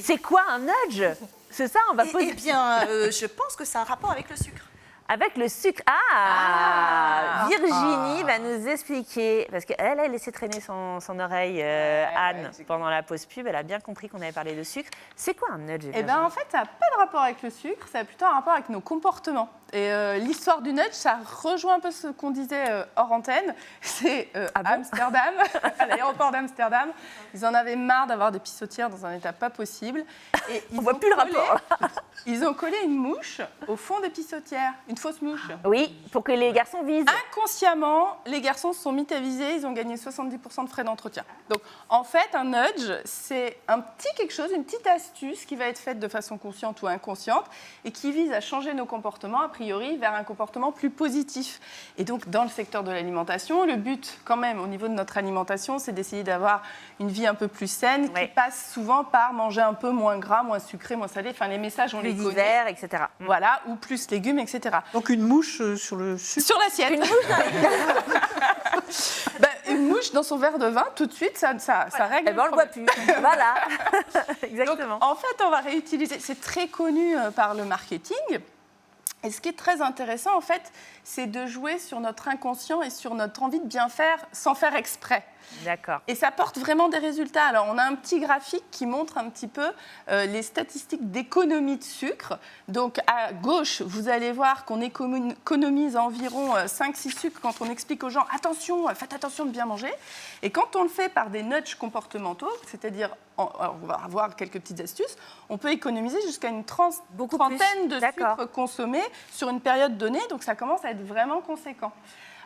C'est quoi un nudge? C'est ça, on va poser. Eh bien, je pense que c'est un rapport avec le sucre. Avec le sucre. Virginie va nous expliquer, parce qu'elle a laissé traîner son oreille, Anne, pendant la pause pub. Elle a bien compris qu'on avait parlé de sucre. C'est quoi un nudge? Eh bien, en fait, ça n'a pas de rapport avec le sucre, ça a plutôt un rapport avec nos comportements. Et l'histoire du nudge, ça rejoint un peu ce qu'on disait hors antenne. C'est Amsterdam, à l'aéroport d'Amsterdam. Ils en avaient marre d'avoir des pissotières dans un état pas possible. Et On voit plus le rapport. Ils ont collé une mouche au fond des pissotières, une fausse mouche. Oui, pour que les garçons visent. Inconsciemment, les garçons se sont mis à viser, ils ont gagné 70% de frais d'entretien. Donc, en fait, un nudge, c'est un petit quelque chose, une petite astuce qui va être faite de façon consciente ou inconsciente et qui vise à changer nos comportements, a priori, vers un comportement plus positif. Et donc, dans le secteur de l'alimentation, le but, quand même, au niveau de notre alimentation, c'est d'essayer d'avoir une vie un peu plus saine, qui passe souvent par manger un peu moins gras, moins sucré, moins salé. Enfin, les messages, on les connaît. Divers, etc. Voilà, ou plus légumes, etc. Donc une mouche sur le sucre. Sur l'assiette. Une mouche Une mouche dans son verre de vin, tout de suite, ça règle. Eh ben, on le voit plus. Voilà. Exactement. Donc, en fait, on va réutiliser. C'est très connu par le marketing. Et ce qui est très intéressant, en fait, c'est de jouer sur notre inconscient et sur notre envie de bien faire sans faire exprès. D'accord. Et ça porte vraiment des résultats. Alors, on a un petit graphique qui montre un petit peu les statistiques d'économie de sucre. Donc, à gauche, vous allez voir qu'on économise environ 5-6 sucres quand on explique aux gens « Attention, faites attention de bien manger ». Et quand on le fait par des nudges comportementaux, c'est-à-dire, alors on va avoir quelques petites astuces, on peut économiser jusqu'à une trentaine de sucres consommés sur une période donnée. Donc, ça commence à être vraiment conséquent.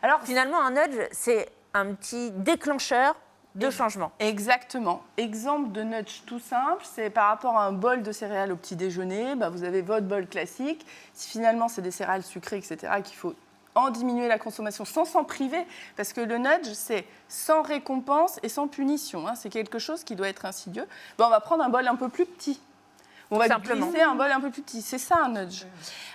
Alors, finalement, un nudge, c'est un petit déclencheur de changement. Exactement. Exemple de nudge tout simple, c'est par rapport à un bol de céréales au petit déjeuner. Vous avez votre bol classique. Si finalement c'est des céréales sucrées, etc., qu'il faut en diminuer la consommation sans s'en priver, parce que le nudge, c'est sans récompense et sans punition. C'est quelque chose qui doit être insidieux. On va prendre un bol un peu plus petit. On va glisser un bol un peu plus petit. C'est ça un nudge.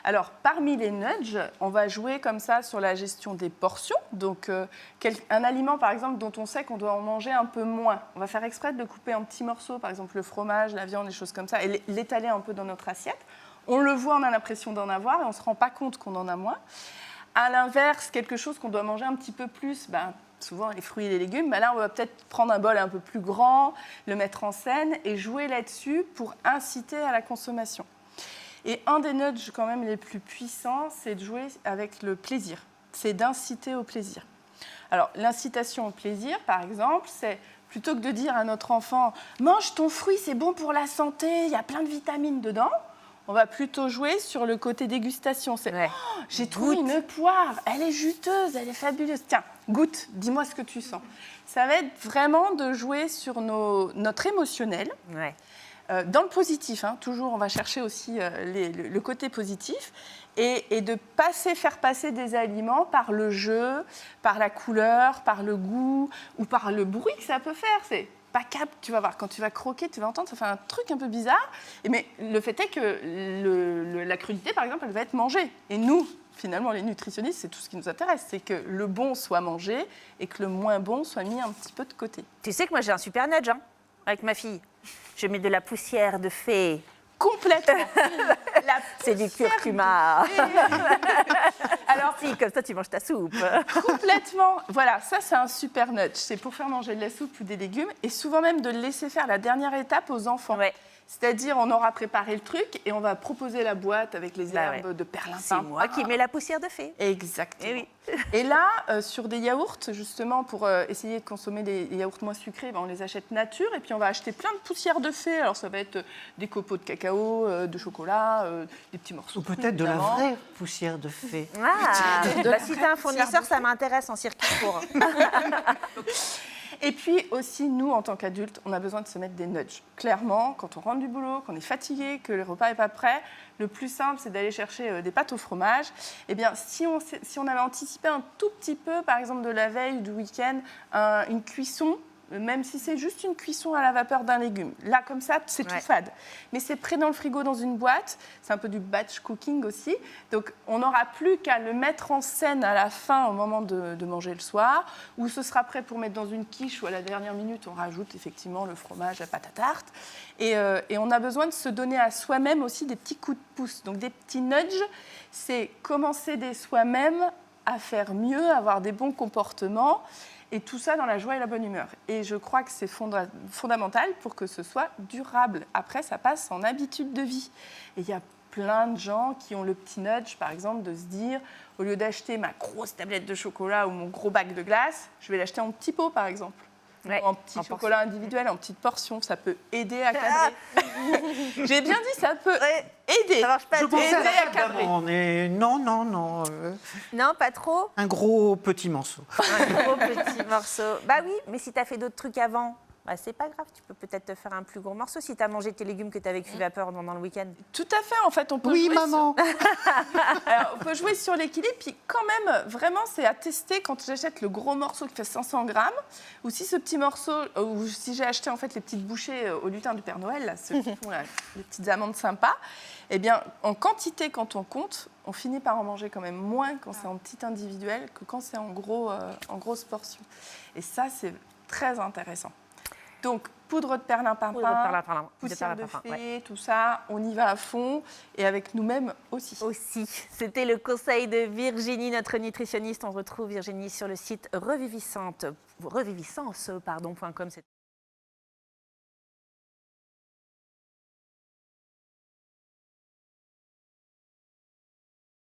Alors, parmi les nudges, on va jouer comme ça sur la gestion des portions. Donc, un aliment, par exemple, dont on sait qu'on doit en manger un peu moins. On va faire exprès de couper en petits morceaux, par exemple le fromage, la viande, des choses comme ça, et l'étaler un peu dans notre assiette. On le voit, on a l'impression d'en avoir, et on ne se rend pas compte qu'on en a moins. À l'inverse, quelque chose qu'on doit manger un petit peu plus, souvent les fruits et les légumes, là on va peut-être prendre un bol un peu plus grand, le mettre en scène et jouer là-dessus pour inciter à la consommation. Et un des nudges quand même les plus puissants, c'est de jouer avec le plaisir, c'est d'inciter au plaisir. Alors l'incitation au plaisir, par exemple, c'est plutôt que de dire à notre enfant « mange ton fruit, c'est bon pour la santé, il y a plein de vitamines dedans », on va plutôt jouer sur le côté dégustation. C'est oh, j'ai trouvé une poire, elle est juteuse, elle est fabuleuse. Tiens, goûte, dis-moi ce que tu sens. Ça va être vraiment de jouer sur notre émotionnel, dans le positif. Toujours, on va chercher aussi le côté positif et de faire passer des aliments par le jeu, par la couleur, par le goût ou par le bruit que ça peut faire. C'est pas cap, tu vas voir, quand tu vas croquer, tu vas entendre, ça fait un truc un peu bizarre. Mais le fait est que la crudité, par exemple, elle va être mangée. Et nous, finalement, les nutritionnistes, c'est tout ce qui nous intéresse. C'est que le bon soit mangé et que le moins bon soit mis un petit peu de côté. Tu sais que moi, j'ai un super nudge avec ma fille. Je mets de la poussière de fée. Complètement. C'est du curcuma. Alors, si, comme ça, tu manges ta soupe. Complètement. Voilà, ça, c'est un super nudge. C'est pour faire manger de la soupe ou des légumes et souvent même de laisser faire la dernière étape aux enfants. C'est-à-dire, on aura préparé le truc et on va proposer la boîte avec les herbes de perlimpin. C'est moi qui mets la poussière de fée. Exactement. Et là, sur des yaourts, justement, pour essayer de consommer des yaourts moins sucrés, on les achète nature et puis on va acheter plein de poussières de fée. Alors, ça va être des copeaux de cacao, de chocolat, des petits morceaux. Ou peut-être de la vraie poussière de fée. Si tu as un fournisseur, ça m'intéresse en circuit court. Et puis aussi, nous, en tant qu'adultes, on a besoin de se mettre des nudges. Clairement, quand on rentre du boulot, qu'on est fatigué, que le repas n'est pas prêt, le plus simple, c'est d'aller chercher des pâtes au fromage. Eh bien, si on avait anticipé un tout petit peu, par exemple, de la veille ou du week-end, une cuisson même si c'est juste une cuisson à la vapeur d'un légume. Là, comme ça, c'est tout fade. Mais c'est prêt dans le frigo dans une boîte. C'est un peu du batch cooking aussi. Donc, on n'aura plus qu'à le mettre en scène à la fin, au moment de manger le soir, ou ce sera prêt pour mettre dans une quiche, ou à la dernière minute, on rajoute effectivement le fromage, la pâte à tarte. Et on a besoin de se donner à soi-même aussi des petits coups de pouce. Donc, des petits nudges, c'est commencer dès soi-même à faire mieux, à avoir des bons comportements. Et tout ça dans la joie et la bonne humeur. Et je crois que c'est fondamental pour que ce soit durable. Après, ça passe en habitude de vie. Et il y a plein de gens qui ont le petit nudge, par exemple, de se dire, au lieu d'acheter ma grosse tablette de chocolat ou mon gros bac de glace, je vais l'acheter en petit pot, par exemple. Ouais, En petit chocolat individuel, en petite portion. Ça peut aider à cadrer. J'ai bien dit, ça peut aider. Ça marche pas. Je pensais aider à à cadrer. Non. Non, pas trop. Un gros petit morceau. Un gros petit morceau. Bah oui, mais si tu as fait d'autres trucs avant, bah c'est pas grave. Tu peux peut-être te faire un plus gros morceau si tu as mangé tes légumes que tu avais cuit vapeur pendant le week-end. Tout à fait, en fait, on peut Oui, jouer maman. Alors, on peut jouer sur l'équilibre, puis quand même, vraiment, c'est à tester quand j'achète le gros morceau qui fait 500 grammes, ou si ce petit morceau, ou si j'ai acheté en fait les petites bouchées au lutin du Père Noël, là, ceux qui font là, les petites amandes sympas, eh bien, en quantité, quand on compte, on finit par en manger quand même moins quand c'est en petit individuel que quand c'est en grosse portion. Et ça, c'est très intéressant. Donc, poudre de perlimpinpin, poussière de fée, tout ça, on y va à fond et avec nous-mêmes aussi. C'était le conseil de Virginie, notre nutritionniste. On retrouve Virginie sur le site reviviscence.com.